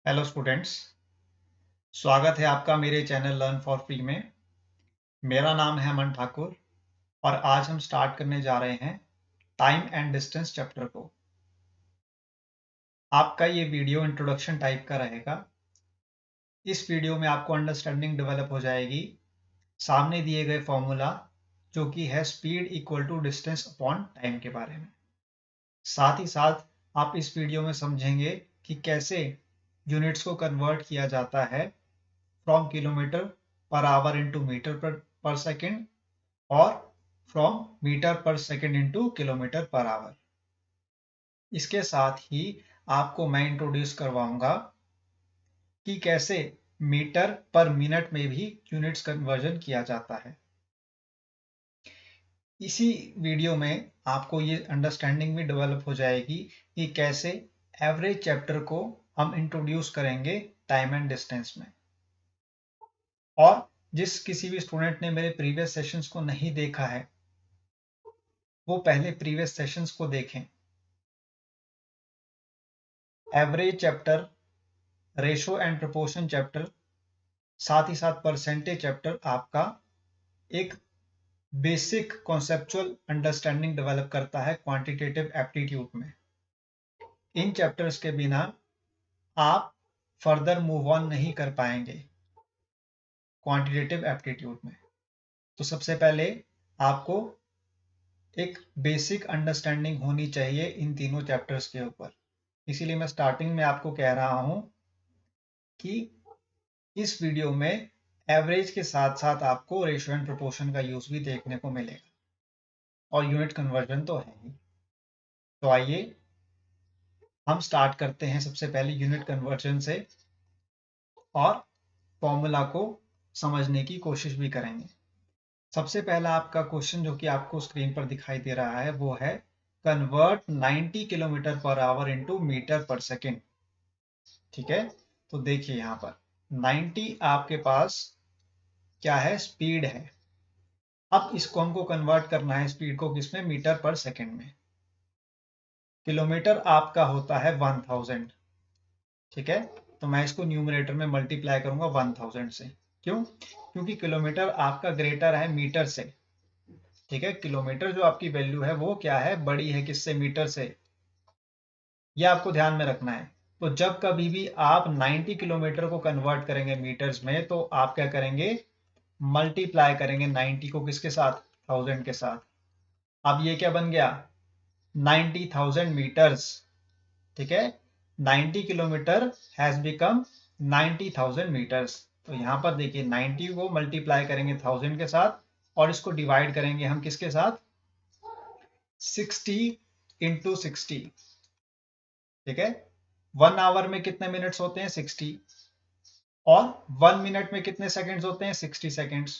Hello students. स्वागत है आपका मेरे चैनल लर्न फॉर फ्री में। मेरा नाम है अमन ठाकुर और आज हम स्टार्ट करने जा रहे हैं टाइम एंड डिस्टेंस चैप्टर को। आपका ये वीडियो इंट्रोडक्शन टाइप का रहेगा। इस वीडियो में आपको अंडरस्टैंडिंग डेवलप हो जाएगी सामने दिए गए फॉर्मूला जो कि है speed equal to distance upon time के बारे में। साथ ही साथ आप इस वीडियो में समझेंगे कि कैसे यूनिट्स को कन्वर्ट किया जाता है from kilometre per hour into metre per second और from metre per second into kilometre per hour. इसके साथ ही आपको मैं इंट्रोड्यूस करवाऊंगा कि कैसे मीटर पर मिनट में भी यूनिट्स कन्वर्जन किया जाता है। इसी वीडियो में आपको ये अंडरस्टैंडिंग भी डेवलप हो जाएगी कि कैसे एवरेज चैप्टर को हम इंट्रोड्यूस करेंगे टाइम एंड डिस्टेंस में। और जिस किसी भी स्टूडेंट ने मेरे प्रीवियस सेशंस को नहीं देखा है वो पहले प्रीवियस सेशंस को देखें। Average chapter, ratio and proportion chapter, साथ ही साथ परसेंटेज चैप्टर आपका एक बेसिक कॉन्सेप्चुअल अंडरस्टैंडिंग डेवलप करता है क्वांटिटेटिव एप्टीट्यूड में। इन चैप्टर्स के बिना आप फर्दर मूव ऑन नहीं कर पाएंगे क्वांटिटेटिव एप्टीट्यूड में। तो सबसे पहले आपको एक बेसिक अंडरस्टैंडिंग होनी चाहिए इन तीनों चैप्टर्स के ऊपर। इसीलिए मैं स्टार्टिंग में आपको कह रहा हूं कि इस वीडियो में एवरेज के साथ साथ आपको रेशियो एंड प्रोपोर्शन का यूज भी देखने को मिलेगा और यूनिट कन्वर्जन तो है ही। तो आइए हम स्टार्ट करते हैं सबसे पहले यूनिट कन्वर्जन से और फॉर्मूला को समझने की कोशिश भी करेंगे। सबसे पहला आपका क्वेश्चन जो कि आपको स्क्रीन पर दिखाई दे रहा है वो है convert 90 kilometre per hour into metre per second. ठीक है, तो देखिए यहां पर 90 आपके पास क्या है, स्पीड है। अब इसको हमको कन्वर्ट करना है स्पीड को किसमें, मीटर पर सेकेंड में। किलोमीटर आपका होता है 1000। ठीक है, तो मैं इसको न्यूमरेटर में मल्टीप्लाई करूंगा 1000 से। क्यों? क्योंकि किलोमीटर आपका ग्रेटर है मीटर से। ठीक है, किलोमीटर जो आपकी वैल्यू है वो क्या है, बड़ी है किससे, मीटर से। यह आपको ध्यान में रखना है। तो जब कभी भी आप 90 किलोमीटर को कन्वर्ट करेंगे मीटर्स में तो आप क्या करेंगे, मल्टीप्लाई करेंगे 90 को किसके साथ, 1000 के साथ। अब ये क्या बन गया, 90,000 मीटर्स। ठीक है, 90 किलोमीटर हैज बिकम 90,000 मीटर्स। तो यहां पर देखिए 90 को मल्टीप्लाई करेंगे 1000 के साथ और इसको डिवाइड करेंगे हम किसके साथ, 60 इंटू 60। ठीक है, 1 आवर में कितने मिनट्स होते हैं, 60, और 1 मिनट में कितने सेकंड्स होते हैं, 60 सेकंड्स।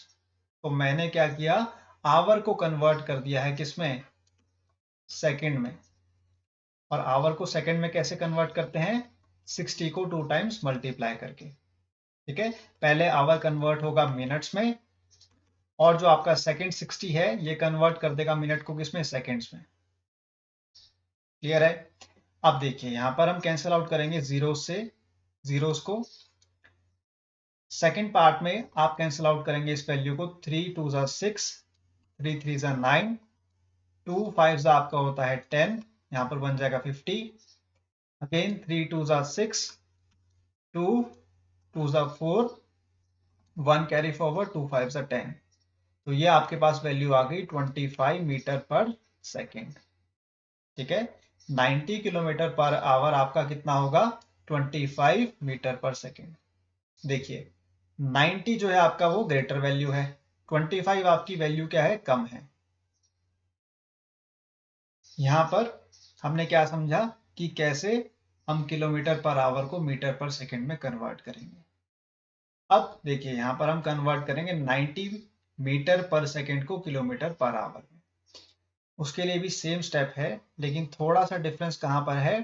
तो मैंने क्या किया, आवर को कन्वर्ट कर दिया है किसमें, सेकंड में। और आवर को सेकंड में कैसे कन्वर्ट करते हैं, 60 को 2 टाइम्स मल्टीप्लाई करके। ठीक है, पहले आवर कन्वर्ट होगा मिनट्स में और जो आपका सेकंड 60 है ये कन्वर्ट कर देगा मिनट को किसमें, सेकंड्स में। क्लियर है? अब देखिए यहां पर हम कैंसिल आउट करेंगे जीरो से, जीरोस को। सेकंड पार्ट में आप कैंसिल आउट करेंगे इस वैल्यू को, 3 2 जा 6, 3 3 जा 9, 2 5 जा आपका होता है 10, यहां पर बन जाएगा 50। अगेन 3 2 जा 6, 2 2 जा 4, 1 कैरी फॉरवर्ड, 2 5 जा 10। तो ये आपके पास वैल्यू आ गई 25 मीटर पर सेकेंड। ठीक है, 90 किलोमीटर पर आवर आपका कितना होगा, 25 मीटर पर सेकेंड। देखिए 90 जो है आपका वो ग्रेटर वैल्यू है, 25 आपकी वैल्यू क्या है, कम है। यहां पर हमने क्या समझा कि कैसे हम किलोमीटर पर आवर को मीटर पर सेकेंड में कन्वर्ट करेंगे। अब देखिए यहां पर हम कन्वर्ट करेंगे 90 मीटर पर सेकेंड को किलोमीटर पर आवर में। उसके लिए भी सेम स्टेप है लेकिन थोड़ा सा डिफरेंस कहां पर है,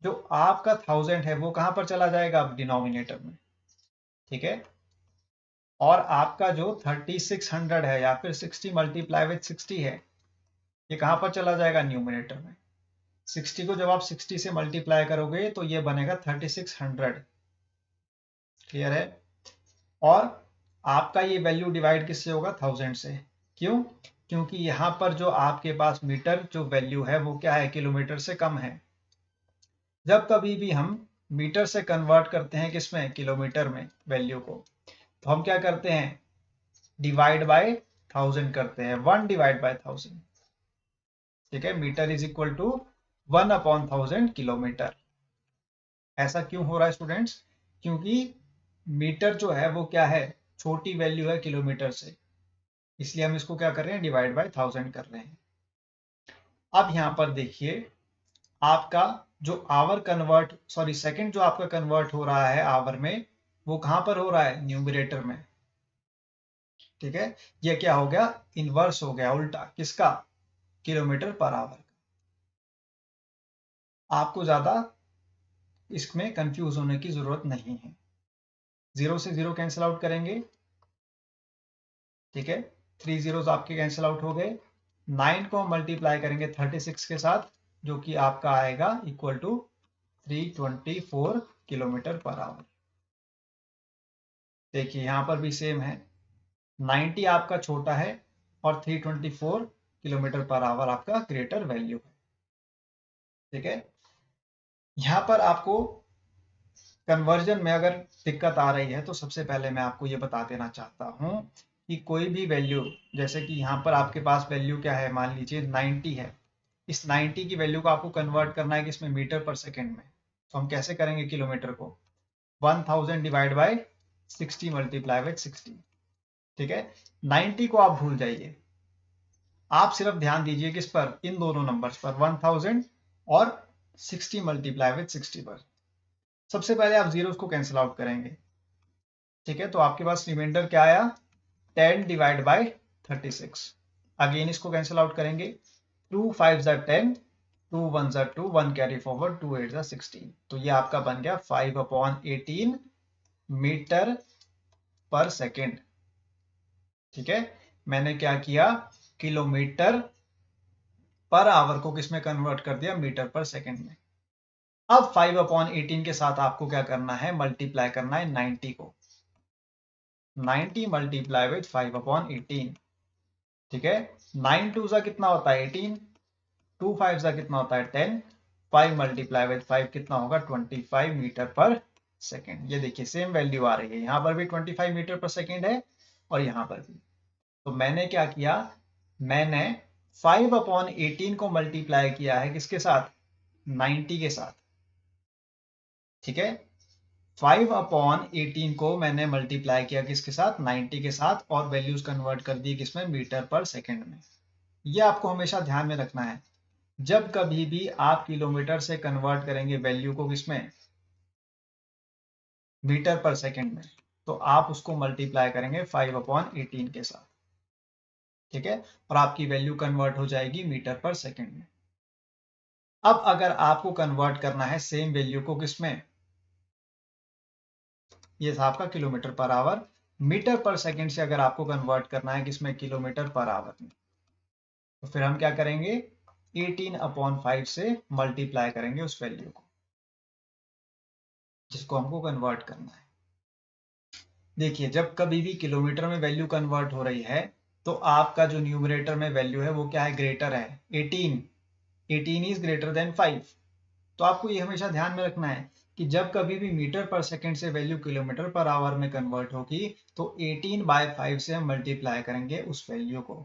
जो आपका 1000 है वो कहां पर चला जाएगा, अब डिनोमिनेटर में। ठीक है, और आपका जो 3600 है या फिर 60 मल्टीप्लाई विथ 60 है ये कहां पर चला जाएगा, न्यूमिनेटर में। 60 को जब आप 60 से मल्टीप्लाई करोगे तो ये बनेगा 3600। क्लियर है? और आपका ये वैल्यू डिवाइड किससे होगा? 1000 से। क्यों? क्योंकि यहाँ पर जो आपके पास मीटर जो वैल्यू है वो क्या है? किलोमीटर से कम है। जब कभी भी हम मीटर से कन्वर्ट करते हैं किसमें? किलोमीटर में वैल्यू को, तो हम क्या करते हैं? डिवाइड बाय 1000 करते हैं। 1 डिवाइड बाय 1000। ठीक है? Metre is equal to 1/1000 kilometre. ऐसा क्यों हो रहा है स्टूडेंट्स? क्योंकि मीटर जो है वो क्या है? छोटी वैल्यू है किलोमीटर से, इसलिए हम इसको क्या कर रहे हैं? डिवाइड बाय 1000 कर रहे हैं। अब यहां पर देखिए, आपका जो आवर कन्वर्ट, सॉरी सेकंड जो आपका कन्वर्ट हो रहा है आवर में, वो कहां पर हो रहा है? न्यूमरेटर में। ठीक है? ये क्या हो गया? इनवर्स हो गया, उल्टा। किसका? Kilometre per our. आपको ज्यादा इसमें कंफ्यूज होने की जरूरत नहीं है। 0 से 0 कैंसिल आउट करेंगे। ठीक है? 3 जीरोस आपके कैंसिल आउट हो गए। 9 को हम मल्टीप्लाई करेंगे 36 के साथ, जो कि आपका आएगा equal to 324 kilometre per hour. देखिए यहां पर भी सेम है, 90 आपका छोटा है और 324 किलोमीटर पर आवर आपका ग्रेटर वैल्यू है। ठीक है? यहां पर आपको कन्वर्जन में अगर दिक्कत आ रही है तो सबसे पहले मैं आपको ये बता देना चाहता हूं कि कोई भी वैल्यू, जैसे कि यहाँ पर आपके पास वैल्यू क्या है? मान लीजिए 90 है। इस 90 की वैल्यू को आपको कन्वर्ट करना है किसमें? मीटर पर सेकेंड में। तो हम कैसे करेंगे किलोमीटर को? 1000 डिवाइड बाय 60 मल्टीप्लाई बाय 60। ठीक है? 90 को आप भूल जाइए, आप सिर्फ ध्यान दीजिए किस पर? इन दोनों नंबर्स पर, 1000 और 60 मल्टीप्लाई विद 60 पर। सबसे पहले आप जीरोस को कैंसिल आउट करेंगे। ठीक है? तो आपके पास रिमाइंडर क्या आया? 10 डिवाइड बाय 36। अगेन इसको कैंसिल आउट करेंगे। 2 5 ज़ा 10, 2 1 ज़ा 2, 1 कैरी फॉरवर्ड, 2 8 ज़ा 16। तो ये आपका बन गया 5/18 मीटर पर सेकेंड। ठीक है? मैंने क्या किया? किलोमीटर पर आवर को किसमें कन्वर्ट कर दिया? मीटर पर सेकेंड में। अब 5/18 के साथ आपको क्या करना है? मल्टीप्लाई करना है 90 को। 90 मल्टीप्लाई विद 5/18। ठीक है? 9 2 ज़ा कितना होता है? 18। 2 5 ज़ा कितना होता है? 10। 5 मल्टीप्लाई विद 5 कितना होगा? 25 मीटर पर सेकेंड। ये देखिए सेम वैल्यू आ रही है, यहां पर भी 25 मीटर पर सेकेंड है और यहां पर भी। तो मैंने क्या किया? मैंने 5/18 को मल्टीप्लाई किया है किसके साथ? 90 के साथ। ठीक है? 5/18 को मैंने मल्टीप्लाई किया किसके साथ? 90 के साथ, और वैल्यूज कन्वर्ट कर दी किसमें? मीटर पर सेकेंड में। ये आपको हमेशा ध्यान में रखना है, जब कभी भी आप किलोमीटर से कन्वर्ट करेंगे वैल्यू को किसमें? मीटर पर सेकेंड में, तो आप उसको मल्टीप्लाई करेंगे 5/18 के साथ। ठीक है? और आपकी वैल्यू कन्वर्ट हो जाएगी मीटर पर सेकेंड में। अब अगर आपको कन्वर्ट करना है सेम वैल्यू को किसमें? ये था आपका kilometre per our. Metre per second से अगर आपको कन्वर्ट करना है किसमें? किलोमीटर पर आवर में, तो फिर हम क्या करेंगे? 18/5 से मल्टीप्लाई करेंगे उस वैल्यू को जिसको हमको कन्वर्ट करना है। देखिए जब कभी भी किलोमीटर में वैल्यू कन्वर्ट हो रही है तो आपका जो न्यूमरेटर में वैल्यू है वो क्या है? ग्रेटर है। 18 इज ग्रेटर देन 5। तो आपको ये हमेशा ध्यान में रखना है कि जब कभी भी मीटर पर सेकेंड से वैल्यू किलोमीटर पर आवर में कन्वर्ट होगी तो 18/5 से हम मल्टीप्लाई करेंगे उस वैल्यू को।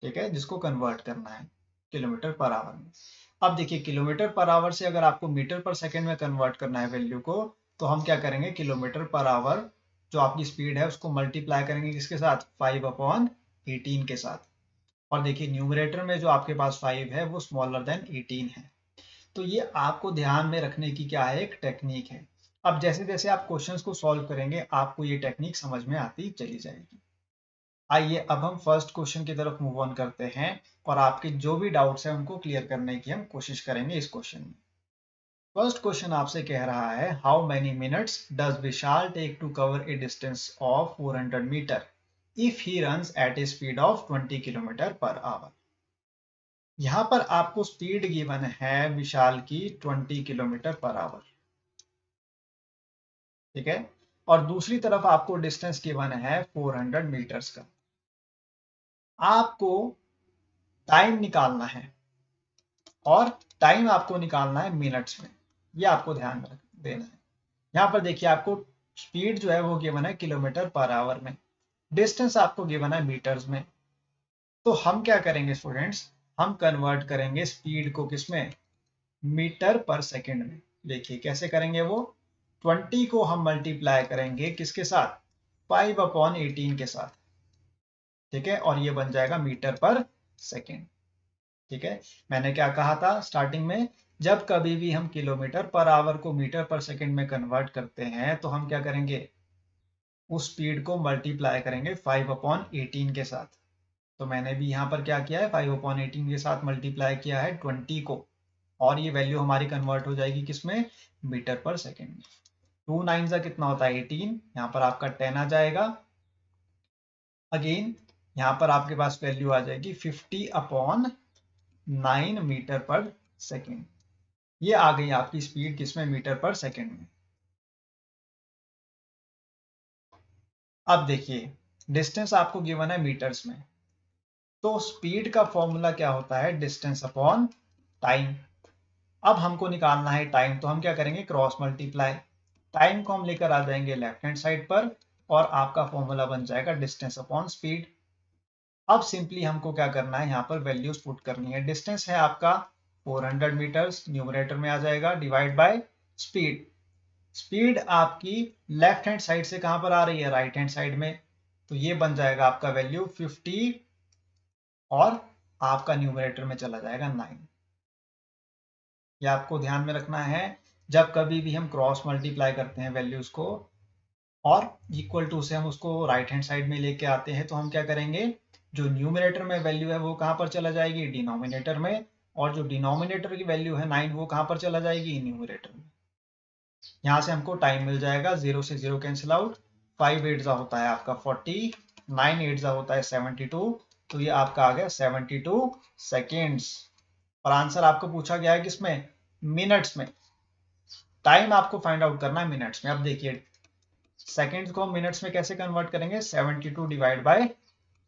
ठीक है? जिसको कन्वर्ट करना है किलोमीटर पर आवर में। अब देखिए किलोमीटर पर आवर से अगर आपको मीटर पर सेकेंड में कन्वर्ट करना है वैल्यू को, तो हम क्या करेंगे? किलोमीटर पर आवर जो आपकी स्पीड है उसको मल्टीप्लाई करेंगे किसके साथ? 5/18 के साथ। और देखिए न्यूमरेटर में जो आपके पास 5 है वो स्मॉलर देन 18 है। तो ये आपको ध्यान में रखने की क्या है? एक टेक्निक है। अब जैसे जैसे आप क्वेश्चंस को सॉल्व करेंगे आपको ये टेक्निक समझ में आती चली जाएगी। आइए अब हम फर्स्ट क्वेश्चन की तरफ मूव ऑन करते हैं और आपके जो भी डाउट्स हैं उनको क्लियर करने की हम कोशिश करेंगे इस क्वेश्चन में। फर्स्ट क्वेश्चन आपसे कह रहा है how many minutes does Vishal take to cover a distance of 400 metre if he runs at a speed of 20 kilometre per hour. यहां पर आपको स्पीड गिवन है विशाल की 20 किलोमीटर पर आवर, ठीक है, और दूसरी तरफ आपको डिस्टेंस गिवन है 400 मीटर्स का। आपको टाइम निकालना है, और टाइम आपको निकालना है मिनट्स में, ये आपको ध्यान में देना है। यहाँ पर देखिए आपको स्पीड जो है वो गिवन है किलोमीटर पर आवर में, डिस्टेंस आपको गिवन है मीटर्स में। तो हम क्या करेंगे स्टूडेंट्स, हम कन्वर्ट करेंगे स्पीड को किसमें, मीटर पर सेकंड में। देखिए कैसे करेंगे वो, 20 को हम मल्टीप्लाई करेंगे किसके साथ, 5/18 के साथ, ठीक है, और ये बन जाएगा मीटर पर सेकंड। ठीक है, मैंने क्या कहा था स्टार्टिंग में, जब कभी भी हम किलोमीटर पर आवर को मीटर पर सेकंड में कन्वर्ट करते हैं तो हम क्या करेंगे, उस स्पीड को मल्टीप्लाई करेंगे 5/18 के साथ। तो मैंने भी यहाँ पर क्या किया है, 5/18 के साथ मल्टीप्लाई किया है 20 को, और ये वैल्यू हमारी कन्वर्ट हो जाएगी किसमें, मीटर पर सेकंड में। 2 9 जा कितना होता है 18, यहाँ पर आपका 10 आ जाएगा। अगेन यहाँ पर आपके पास वैल्यू आ जाएगी 50/9 मीटर पर सेकंड। ये आ गई आपकी स्पीड किसमें, मीटर पर सेकंड में। अब देखिए डिस्टेंस आपको गिवन है मीटर्स में, तो स्पीड का फॉर्मूला क्या होता है, डिस्टेंस अपॉन टाइम। अब हमको निकालना है टाइम, तो हम क्या करेंगे, क्रॉस मल्टीप्लाई। टाइम को हम लेकर आ जाएंगे लेफ्ट हैंड साइड पर, और आपका फॉर्मूला बन जाएगा डिस्टेंस अपॉन स्पीड। अब सिंपली हमको क्या करना है, यहाँ पर वैल्यूज पुट करनी है। डिस्टेंस है आपका 400 मीटर्स, न्यूमरेटर में आ जाएगा, डिवाइड बाय स्पीड। स्पीड आपकी लेफ्ट हैंड साइड से कहां पर आ रही है, राइट हैंड साइड में, तो ये बन जाएगा आपका वैल्यू 50, और आपका न्यूमरेटर में चला जाएगा 9। ये आपको ध्यान में रखना है, जब कभी भी हम क्रॉस मल्टीप्लाई करते हैं वैल्यूज को, और इक्वल टू से हम उसको राइट हैंड साइड में लेके आते हैं, तो हम क्या करेंगे, जो न्यूमरेटर में वैल्यू है वो कहां पर चला जाएगी, डिनोमिनेटर में, और जो डिनोमिनेटर की वैल्यू है 9 वो कहां पर चला जाएगी, न्यूमरेटर में। यहाँ से हमको टाइम मिल जाएगा, 0 से 0 कैंसिल आउट, 5 8 होता है आपका 40, 9 8 होता है 72, तो ये आपका आ गया 72 सेकेंड्स। और आंसर आपको पूछा गया है किसमें, मिनट्स में। टाइम आपको फाइंड आउट करना है मिनट्स में। अब देखिए सेकेंड्स को हम मिनट्स में कैसे कन्वर्ट करेंगे, 72 डिवाइड बाय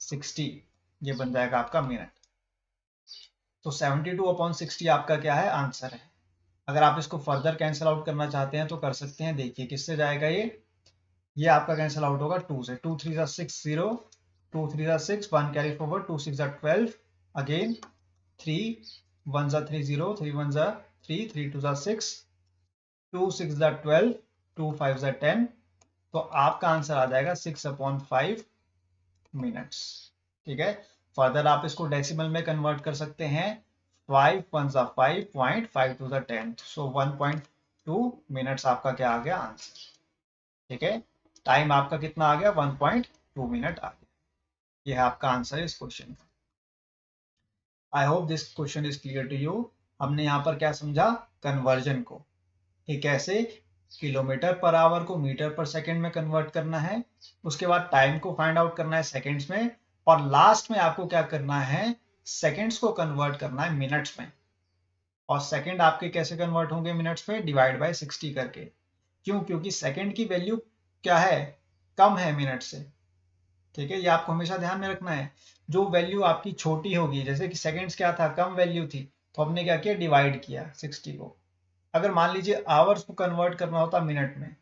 60, ये बन जाएगा आपका मिनट। तो 72/60 आपका क्या है, आंसर है। अगर आप इसको फर्दर कैंसिल आउट करना चाहते हैं तो कर सकते हैं। देखिए किससे जाएगा ये आपका कैंसिल आउट होगा 2 से, 2 3 6 0, 2 3 6 1 कैरी फॉरवर्ड, 2 6 12, अगेन 3 1 3 0, 3 1 3, 3 2 6, 2 6 12, 2 5 10, तो आपका आंसर आ जाएगा 6/5 मिनट्स। ठीक है, फर्दर आप इसको डेसिमल में कन्वर्ट कर सकते हैं, 5 1 5 0.5 to the 10th, so 1.2 minutes आपका क्या आ गया, आंसर। ठीक है, टाइम आपका कितना आ गया, 1.2 मिनट आ गया। यह है आपका आंसर इस क्वेश्चन का। I hope this question is clear to you. हमने यहाँ पर क्या समझा, कन्वर्जन को, कि कैसे किलोमीटर पर आवर को मीटर पर सेकंड में कन्वर्ट करना है, उसके बाद टाइम को फाइंड आउट करना है सेकंड्स में, और लास्ट में आपको क्या करना है, सेकंड्स को कन्वर्ट करना है मिनट्स में। और सेकंड आपके कैसे कन्वर्ट होंगे मिनट्स में, डिवाइड बाय 60 करके। क्यों, क्योंकि सेकंड की वैल्यू क्या है, कम है मिनट से। ठीक है, ये आपको हमेशा ध्यान में रखना है। जो वैल्यू आपकी छोटी होगी, जैसे कि सेकंड्स क्या था, कम वैल्यू थी, तो हमने क्या किया, डिवाइड किया 60 को। अगर मान लीजिए आवर्स को कन्वर्ट करना होता मिनट में,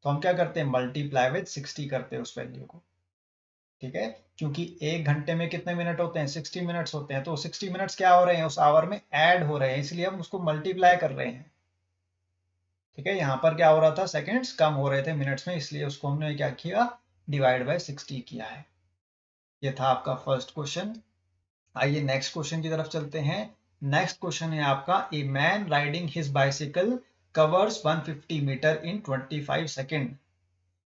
तो हम क्या करते हैं, मल्टीप्लाई विद 60 करते हैं उस वैल्यू को। ठीक है, क्योंकि एक घंटे में कितने मिनट होते हैं, 60 मिनट्स होते हैं, तो 60 मिनट्स क्या हो रहे हैं, उस आवर में ऐड हो रहे हैं, इसलिए हम उसको मल्टीप्लाई कर रहे हैं। ठीक है, यहाँ पर क्या हो रहा था, सेकंड्स कम हो रहे थे मिनट्स में, इसलिए उसको हमने क्या किया, डिवाइड बाय 60 किया है। ये था आपका फर्स्ट क्वेश्चन। आइए नेक्स्ट क्वेश्चन की तरफ चलते हैं। नेक्स्ट क्वेश्चन है आपका, a man riding his bicycle covers 150 metre in 25 second,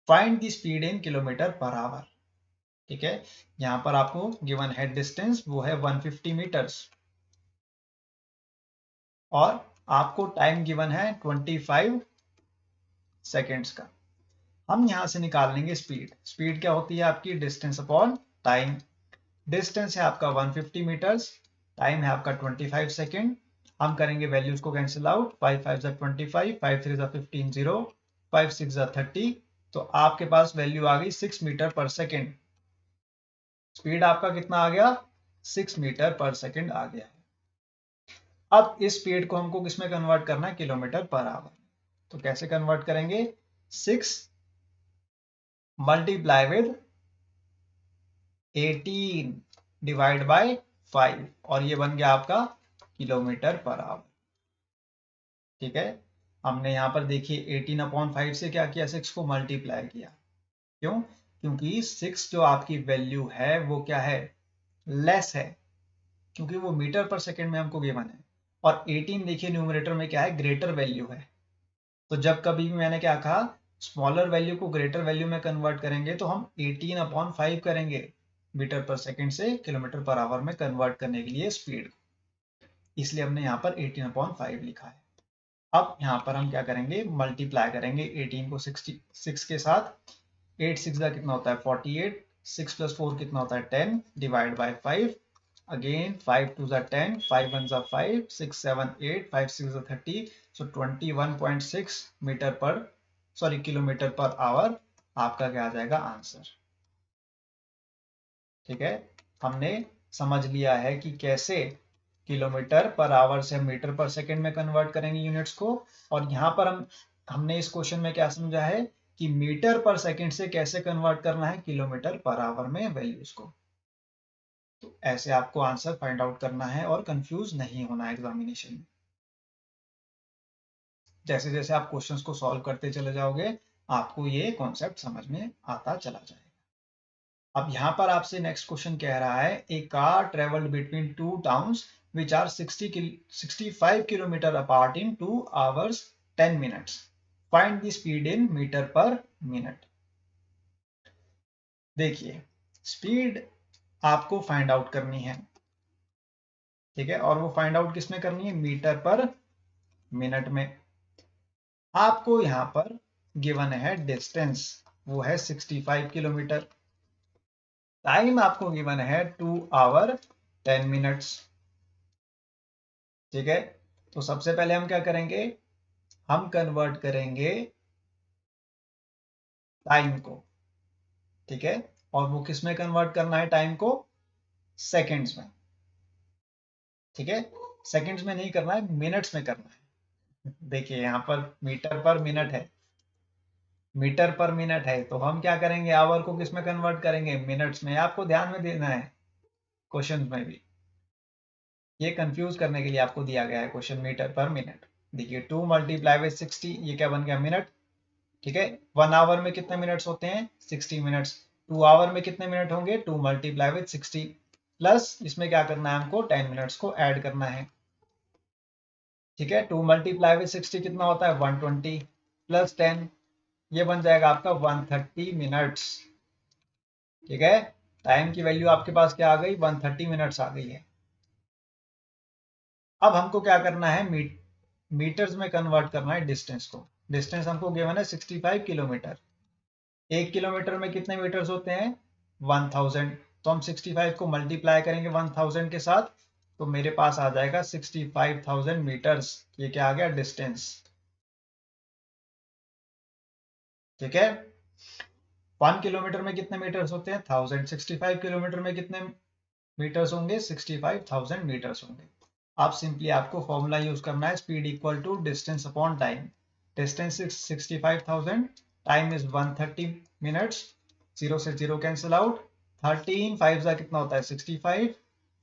find the speed in kilometre per hour. ठीक है, यहाँ पर आपको गिवन है डिस्टेंस, वो है 150 मीटर्स, और आपको टाइम गिवन है 25 सेकेंड्स का। हम यहां से निकाल लेंगे स्पीड। स्पीड क्या होती है आपकी, डिस्टेंस अपॉन टाइम। डिस्टेंस है आपका 150 मीटर्स, टाइम है आपका 25 सेकेंड। हम करेंगे वैल्यूज को कैंसिल आउट, 5 5 जा 25, 5 3 जा 15, 0, 5 6 जा 30, तो आपके पास वैल्यू आ गई 6 मीटर पर सेकेंड। स्पीड आपका कितना आ गया, 6 मीटर पर सेकेंड आ गया। अब इस स्पीड को हमको किसमें कन्वर्ट करना है, किलोमीटर पर आवर। तो कैसे कन्वर्ट करेंगे, 6 मल्टीप्लाई विद 18 डिवाइड बाय 5, और ये बन गया आपका किलोमीटर पर आवर। ठीक है, हमने यहां पर देखिए 18/5 से क्या किया, 6 को मल्टीप्लाई किया। क्यों, क्योंकि 6 जो आपकी वैल्यू है वो क्या है, लेस है, क्योंकि वो मीटर पर सेकेंड में हमको गिवन है। और 18 देखिए न्यूमरेटर में क्या है, ग्रेटर वैल्यू है। तो जब कभी भी मैंने क्या कहा, स्मॉलर वैल्यू को ग्रेटर वैल्यू में कन्वर्ट करेंगे तो हम 18/5 करेंगे, मीटर पर सेकेंड से किलोमीटर पर आवर में कन्वर्ट करने के लिए स्पीड को, इसलिए हमने यहाँ पर 18/5 लिखा है। अब यहाँ पर हम क्या करेंगे, मल्टीप्लाई करेंगे 18 को 66 के साथ। 8 6 का कितना होता है 48, 6 + 4 कितना होता है 10, डिवाइड बाय 5, अगेन 5 2 जा 10, 5 1 जा 5, 6 7 8, 5 6 जा 30, सो 21.6 मीटर पर किलोमीटर पर आवर आपका क्या आ जाएगा आंसर। ठीक है, हमने समझ लिया है कि कैसे किलोमीटर पर आवर से मीटर पर सेकेंड में कन्वर्ट करेंगे यूनिट्स को। और यहाँ पर हमने इस क्वेश्चन में क्या समझा है कि मीटर पर सेकेंड से कैसे कन्वर्ट करना है किलोमीटर पर आवर में वैल्यूज को। तो ऐसे आपको आंसर फाइंड आउट करना है और कंफ्यूज नहीं होना है एग्जामिनेशन में। जैसे जैसे आप क्वेश्चंस को सॉल्व करते चले जाओगे आपको ये कॉन्सेप्ट समझ में आता चला जाएगा। अब यहाँ पर आपसे नेक्स्ट क्वेश्चन कह रहा है, a car travelled between two towns which are 65 kilometre apart in 2 hours 10 minutes. Find the speed in metre per minute. देखिए, स्पीड आपको फाइंड आउट करनी है, ठीक है, और वो फाइंड आउट किस में करनी है, मीटर पर मिनट में। आपको यहाँ पर गिवन है डिस्टेंस, वो है 65 किलोमीटर। टाइम आपको गिवन है 2 आवर 10 मिनट्स। ठीक है, तो सबसे पहले हम क्या करेंगे, हम कन्वर्ट करेंगे टाइम को। ठीक है, और वो किस में कन्वर्ट करना है टाइम को, सेकंड्स में। ठीक है, सेकंड्स में नहीं करना है, मिनट्स में करना है। देखिए यहाँ पर मीटर पर मिनट है, मीटर पर मिनट है, तो हम क्या करेंगे, आवर को किस में कन्वर्ट करेंगे, मिनट्स में। आपको ध्यान में देना है क्वेश्चन में भी, ये कंफ्यूज करने के लिए आपको दिया गया है क्वेश्चन मीटर पर मिनट। देखिए 2 मल्टीप्लाई विद 60, ये क्या बन गया, मिनट। ठीक है, 1 आवर में कितने मिनट्स होते हैं, 60 मिनट्स। 2 आवर में कितने मिनट होंगे, 2 मल्टीप्लाई विद 60, प्लस इसमें क्या करना है हमको, 10 मिनट्स को ऐड करना है। ठीक है, 2 मल्टीप्लाई विद 60 कितना होता है 120, प्लस 10, ये बन जाएगा आपका 130 मिनट्स। ठीक है, टाइम की वैल्यू आपके पास क्या आ गई, 130 मिनट्स आ गई है। अब हमको क्या करना है, मीटर्स में कन्वर्ट करना है डिस्टेंस को। डिस्टेंस हमको गिवन है 65 किलोमीटर। 1 किलोमीटर में कितने मीटर्स होते हैं, 1000। तो हम 65 को मल्टीप्लाई करेंगे 1000 के साथ, तो मेरे पास आ जाएगा 65,000 मीटर्स। ये क्या आ गया, डिस्टेंस। ठीक है, 1 किलोमीटर में कितने मीटर्स होते हैं, 1000। 65 किलोमीटर में कितने मीटर्स होंगे, 65,000 मीटर्स होंगे। आप सिंपली आपको फॉर्मूला यूज करना है, speed equal to distance upon time. Distance is 65,000, time is 130 minutes, 0 से 0 कैंसिल आउट, 13 5 का कितना होता है 65,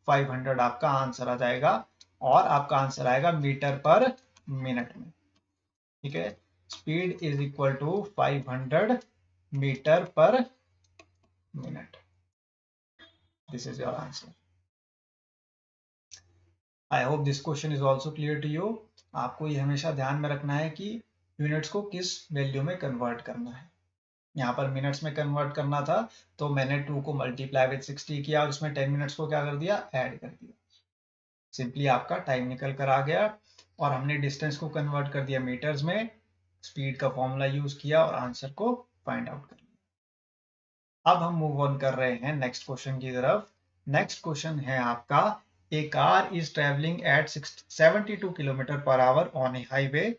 500 आपका आंसर आ जाएगा, और आपका आंसर आएगा मीटर पर मिनट में। ठीक है, speed is equal to 500 metre per minute. This is your answer. I hope this question is also clear to you. आपको ये हमेशा ध्यान में रखना है कि यूनिट्स को किस वैल्यू में कन्वर्ट करना है। यहाँ पर मिनट्स में कन्वर्ट करना था, तो मैंने 2 को मल्टीप्लाई विद 60 किया और उसमें 10 मिनट्स को क्या कर दिया, ऐड कर दिया। सिंपली आपका टाइम निकल कर आ गया, और हमने डिस्टेंस को कन्वर्ट कर दिया मीटर्स में, स्पीड का फॉर्मूला यूज किया और आंसर को फाइंड आउट कर लिया। अब हम मूव ऑन कर रहे हैं नेक्स्ट क्वेश्चन की तरफ। नेक्स्ट क्वेश्चन है आपका, A car is traveling at 72 km per hour on a highway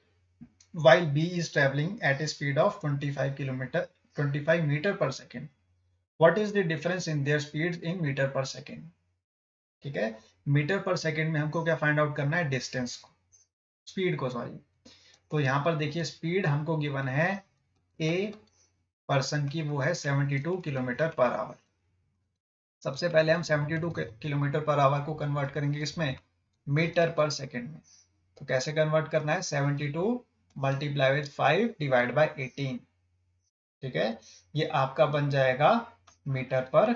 while B is traveling at a speed of 25 meter per second. What is the difference in their speeds in meter per second? ठीक है, metre per second में हमको क्या find out करना है, distance को, speed को sorry. तो यहाँ पर देखिए स्पीड हमको गिवन है ए पर्सन की, वो है 72 किलोमीटर पर आवर। सबसे पहले हम 72 किलोमीटर पर आवर को कन्वर्ट करेंगे इसमें मीटर पर सेकेंड में। तो कैसे कन्वर्ट करना है, 72 मल्टीप्लाई विद 5 डिवाइड बाय 18, ठीक है, ये आपका बन जाएगा मीटर पर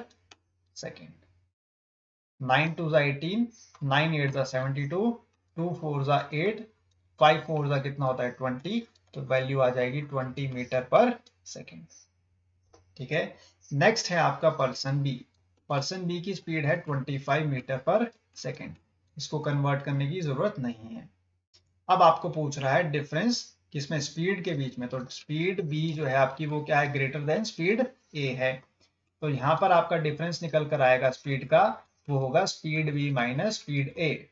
सेकेंड। 9 2 18, 9 8 72, 2 4 8, 5 4 कितना होता है 20, तो वैल्यू आ जाएगी 20 मीटर पर सेकेंड, ठीक है। नेक्स्ट है आपका पर्सन बी। पर्सन बी की स्पीड है 25 मीटर पर सेकेंड। इसको कन्वर्ट करने की जरूरत नहीं है। अब आपको पूछ रहा है डिफरेंस किसमें, स्पीड के बीच में। तो स्पीड बी जो है आपकी वो क्या है, ग्रेटर देन स्पीड ए है। तो यहां पर आपका डिफरेंस निकल कर आएगा स्पीड का, वो होगा speed B minus speed A.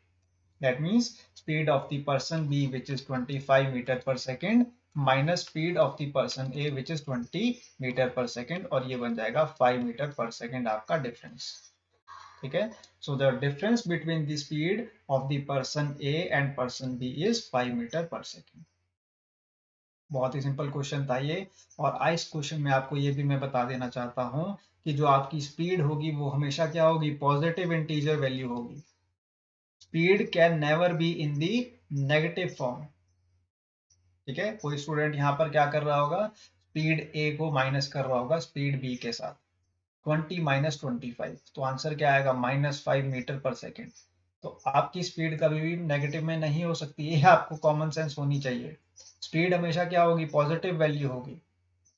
That means speed of the person B which is 25 metre per second minus speed of the person A which is 20 metre per second, और ये बन जाएगा 5 मीटर पर सेकेंड आपका difference, ठीक है। So the difference between the speed of the person A and person B is 5 metre per second. बहुत ही simple question था ये। और इस क्वेश्चन में आपको ये भी मैं बता देना चाहता हूं कि जो आपकी स्पीड होगी वो हमेशा क्या होगी, पॉजिटिव इंटीजर वैल्यू होगी। Speed can never be in the negative form, ठीक है। कोई स्टूडेंट यहाँ पर क्या कर रहा होगा, स्पीड ए को माइनस कर रहा होगा स्पीड बी के साथ, 20 माइनस 25, तो आंसर क्या आएगा, -5 मीटर पर सेकेंड। तो आपकी स्पीड कभी भी नेगेटिव में नहीं हो सकती, ये आपको कॉमन सेंस होनी चाहिए। स्पीड हमेशा क्या होगी, पॉजिटिव वैल्यू होगी,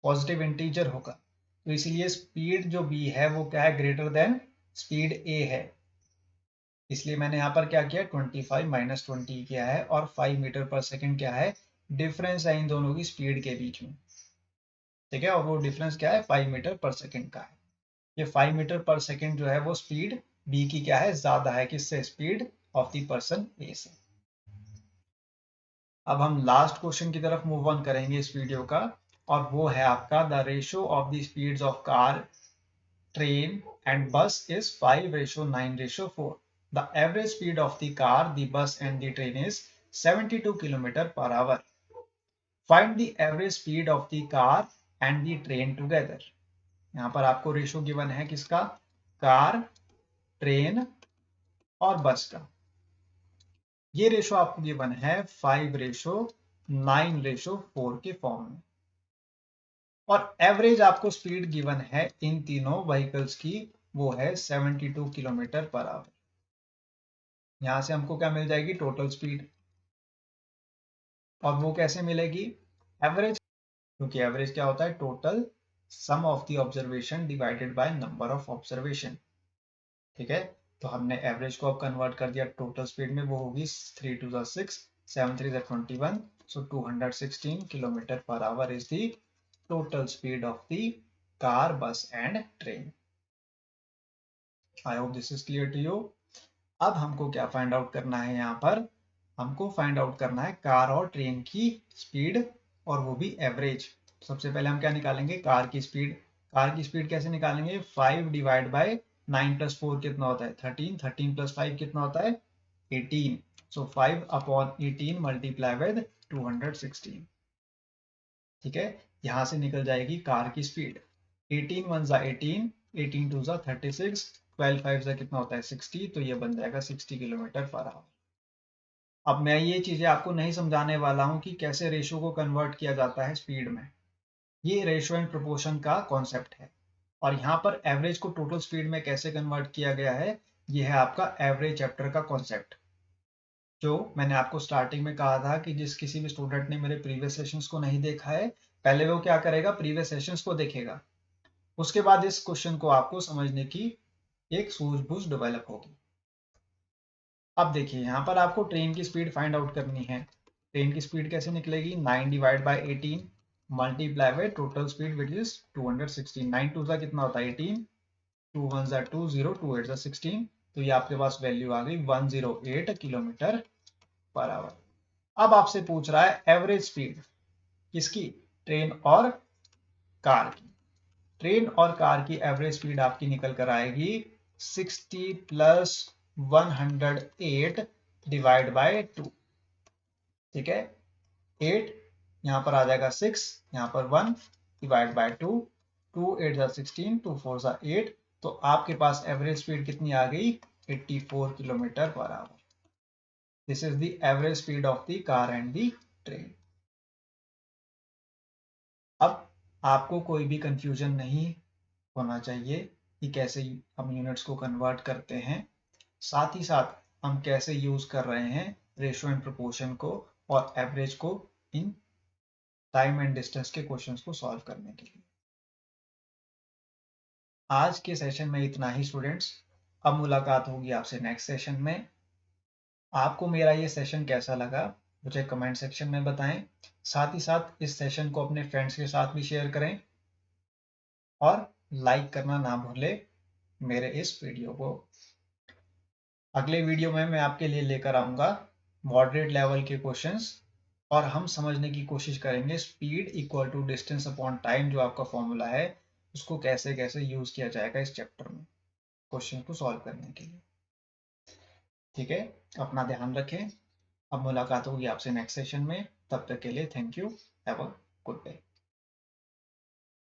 पॉजिटिव इंटीजर होगा। तो इसीलिए स्पीड जो बी है वो क्या है, ग्रेटर देन स्पीड ए है। इसलिए मैंने यहाँ पर क्या किया, 25 माइनस 20 किया है, और 5 मीटर पर सेकेंड क्या है, डिफरेंस है इन दोनों की स्पीड के बीच में, ठीक है। और वो डिफरेंस क्या है, 5 मीटर पर सेकेंड का है। ये 5 मीटर पर सेकेंड जो है वो स्पीड बी की क्या है, ज्यादा है, किससे, स्पीड ऑफ द पर्सन ए से। अब हम लास्ट क्वेश्चन की तरफ मूव ऑन करेंगे इस वीडियो का, और वो है आपका the ratio of the speeds of car, train and bus is 5:9:4। The average speed of the car, the bus and the train is 72 kilometre per hour. Find the average speed of the car and the train together. यहाँ पर आपको ratio given है किसका, car, train और बस का। ये ratio आपको गिवन है 5:9:4 के फॉर्म में, और एवरेज आपको स्पीड गिवन है इन तीनों व्हीकल्स की, वो है 72 किलोमीटर पर आवर। यहां से हमको क्या मिल जाएगी, टोटल स्पीड। और वो कैसे मिलेगी, एवरेज, क्योंकि एवरेज क्या होता है, total sum of the observation divided by number of observation, ठीक है। तो हमने एवरेज को अब कन्वर्ट कर दिया टोटल स्पीड में, वो होगी 3 2 6, 7 3 21, so 216 kilometre per hour is the total speed of the car, bus and train. I hope this is clear to you. अब हमको क्या फाइंड आउट करना है, यहाँ पर हमको फाइंड आउट करना है कार और ट्रेन की स्पीड, और वो भी एवरेज। सबसे पहले हम क्या निकालेंगे, कार की स्पीड। कार की स्पीड कैसे निकालेंगे, 5 डिवाइड बाय 9 + 4 कितना होता है, 13, 13 + 5 कितना होता है, 18, सो 5/18 मल्टीप्लाई विद 216, ठीक है। यहां से निकल जाएगी कार की स्पीड, 18 1 = 18, 18 2 = 36, 12 5 = कितना होता है 60, तो ये बन जाएगा 60 किलोमीटर पर आवर। अब मैं ये चीजें आपको नहीं समझाने वाला हूं कि कैसे रेशियो को कन्वर्ट किया जाता है स्पीड में, ये रेशियो एंड प्रोपोर्शन का कॉन्सेप्ट है। और यहाँ पर एवरेज को टोटल स्पीड में कैसे कन्वर्ट किया गया है, ये है आपका एवरेज चैप्टर का कॉन्सेप्ट, जो मैंने आपको स्टार्टिंग में कहा था कि जिस किसी भी स्टूडेंट ने मेरे प्रीवियस सेशंस को नहीं देखा है, पहले वो क्या करेगा, प्रीवियस सेशंस को देखेगा, उसके बाद इस क्वेश्चन को आपको समझने की एक सूझबूझ डेवलप होगी। अब देखिए यहाँ पर आपको ट्रेन की स्पीड फाइंड आउट करनी है। ट्रेन की स्पीड कैसे निकलेगी, 9 divide by 18 multiply by total speed which is 216। 9 2 कितना होता है 18, 2 1 2 0, 2 8 16, तो ये आपके पास वैल्यू आ गई 108 किलोमीटर पर आवर। अब आपसे पूछ रहा है एवरेज स्पीड किसकी, ट्रेन और कार की। ट्रेन और कार की एवरेज स्पीड आपकी निकल कर आएगी 60 प्लस 108 डिवाइड बाय 2। ठीक है, 8 यहां पर आ जाएगा 6, यहां पर 1 डिवाइड बाय 2, 2 8 जा 16, 2 4 जा 8। तो आपके पास एवरेज स्पीड कितनी आ गई, 84 kilometre per our. This is the average speed of the car and the train. अब आपको कोई भी कंफ्यूजन नहीं होना चाहिए कि कैसे हम यूनिट्स को कन्वर्ट करते हैं, साथ ही साथ हम कैसे यूज कर रहे हैं रेशियो एंड प्रोपोर्शन को और एवरेज को इन टाइम एंड डिस्टेंस के क्वेश्चंस को सॉल्व करने के लिए। आज के सेशन में इतना ही स्टूडेंट्स। अब मुलाकात होगी आपसे नेक्स्ट सेशन में। आपको मेरा ये सेशन कैसा लगा मुझे कमेंट सेक्शन में बताएं। साथ ही साथ इस सेशन को अपने फ्रेंड्स के साथ भी शेयर करें और लाइक करना ना भूलें मेरे इस वीडियो को। अगले वीडियो में मैं आपके लिए लेकर आऊंगा मॉडरेट लेवल के क्वेश्चंस और हम समझने की कोशिश करेंगे speed equal to distance upon time, जो आपका फॉर्मूला है उसको कैसे कैसे यूज किया जाएगा इस चैप्टर में क्वेश्चन को सॉल्व करने के लिए। ठीक है, अपना ध्यान रखें। अब मुलाकात होगी आपसे नेक्स्ट सेशन में, तब तक के लिए thank you, have a good day.